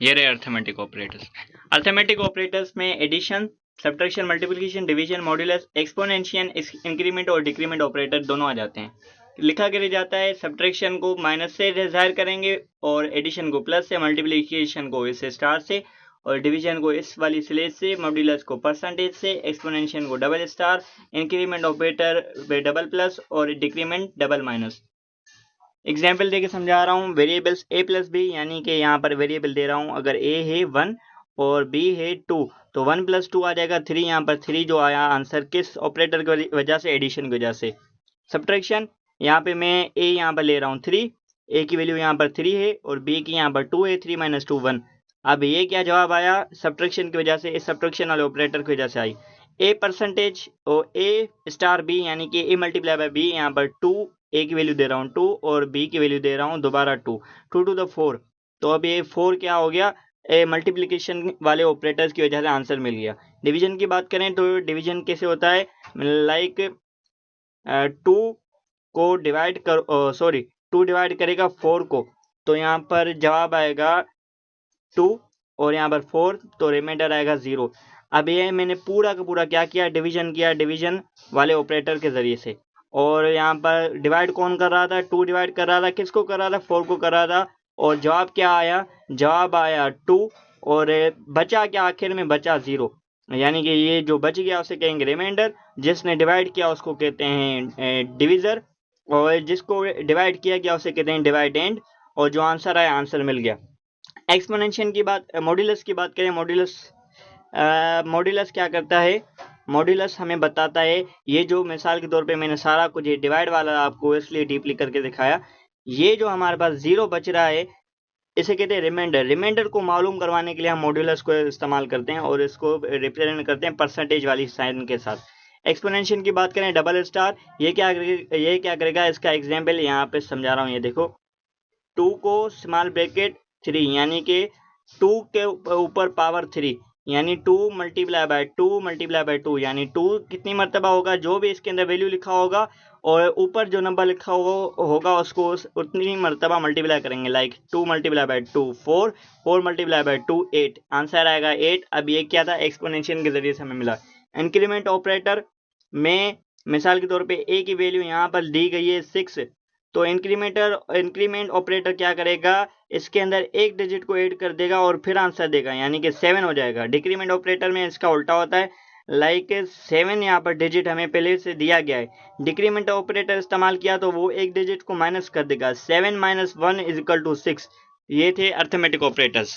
ये रहे arithmetic operators. Arithmetic operators में addition, subtraction, multiplication, division, modulus, exponential, increment और डिक्रीमेंट ऑपरेटर दोनों आ जाते हैं। लिखा कर जाता है सब्ट्रैक्शन को माइनस से जाहिर करेंगे और एडिशन को प्लस से, मल्टीप्लिकेशन को इस स्टार से और डिवीजन को इस वाली स्लेश से, मॉड्यूलस को परसेंटेज से, एक्सपोनेंशियल को double star, increment operator double plus और डिक्रीमेंट डबल माइनस। एग्जाम्पल देके समझा रहा हूँ। वेरिएबल्स a प्लस बी, यानी कि यहाँ पर वेरिएबल दे रहा हूँ, अगर a है 1 और b है 2 तो 1 + 2 आ जाएगा 3। यहाँ पर 3 जो आया आंसर किस ऑपरेटर की वजह से, एडिशन की वजह से। सब्ट्रैक्शन, यहाँ पे मैं a यहाँ पर ले रहा हूँ 3, a की वैल्यू यहाँ पर 3 है और b की यहाँ पर 2 है, 3 - 2 1। अब ये क्या जवाब आया, सब्ट्रैक्शन की वजह से, इस सब्ट्रैक्शन वाले ऑपरेटर की वजह से आई। a परसेंटेज और a स्टार b, यानी कि a मल्टीप्लाई बाय b, यहाँ पर 2, a की वैल्यू दे रहा हूँ 2 और b की वैल्यू दे रहा हूँ दोबारा 2, 2 to the 4। तो अब ये 4 क्या हो गया, मल्टीप्लिकेशन वाले ऑपरेटर्स की वजह से आंसर मिल गया। डिवीजन की बात करें तो डिवीजन कैसे होता है, लाइक 2 को डिवाइड कर, सॉरी 2 डिवाइड करेगा 4 को, तो यहाँ पर जवाब आएगा 2 और यहाँ पर 4, तो रिमाइंडर आएगा 0। अब ये मैंने पूरा का पूरा क्या किया, डिवीजन किया, डिवीजन वाले ऑपरेटर के जरिए से। और यहाँ पर डिवाइड कौन कर रहा था, 2 डिवाइड कर रहा था, किसको कर रहा था, 4 को कर रहा था। और जवाब क्या आया, जवाब आया 2 और बचा क्या, आखिर में बचा 0, यानी कि ये जो बच गया उसे कहेंगे रिमाइंडर, जिसने डिवाइड किया उसको कहते हैं डिविजर, और जिसको डिवाइड किया गया उसे कहते हैं डिवाइडेंड, और जो आंसर आया आंसर मिल गया। एक्सपोनेंशियल की बात, मॉड्यूलस की बात करें, मॉड्यूलस क्या करता है, मॉड्यूलस हमें बताता है, ये जो मिसाल के तौर पे मैंने सारा कुछ ये डिवाइड वाला आपको इसलिए डीपली करके दिखाया, ये जो हमारे पास 0 बच रहा है इसे कहते हैं रिमाइंडर। रिमाइंडर को मालूम करवाने के लिए हम मॉड्यूलस को इस्तेमाल करते हैं और इसको रिप्रेजेंट करते हैं परसेंटेज वाली साइन के साथ। एक्सपोनेंशियल की बात करें, डबल स्टार, ये क्या करेगा, इसका एग्जाम्पल यहाँ पे समझा रहा हूँ। ये देखो, 2 को स्मॉल ब्रैकेट 3, यानी कि 2 के ऊपर पावर 3, यानी 2 × 2 यानी 2 कितनी मरतबा होगा, जो भी इसके अंदर वैल्यू लिखा होगा और ऊपर जो नंबर लिखा होगा उसको उतनी मरतबा मल्टीप्लाई करेंगे। लाइक 2 × 2 4, 4 × 2 8, आंसर आएगा 8। अब ये क्या था, एक्सपोनेंशियल के जरिए से हमें मिला। इंक्रीमेंट ऑपरेटर में मिसाल के तौर पे a की वैल्यू यहाँ पर दी गई है 6, तो इंक्रीमेंट ऑपरेटर क्या करेगा, इसके अंदर एक डिजिट को ऐड कर देगा और फिर आंसर देगा, यानी कि 7 हो जाएगा। डिक्रीमेंट ऑपरेटर में इसका उल्टा होता है, लाइक 7 यहाँ पर डिजिट हमें पहले से दिया गया है, डिक्रीमेंट ऑपरेटर इस्तेमाल किया तो वो एक डिजिट को माइनस कर देगा, 7 - 1 = 6। ये थे अर्थमेटिक ऑपरेटर्स।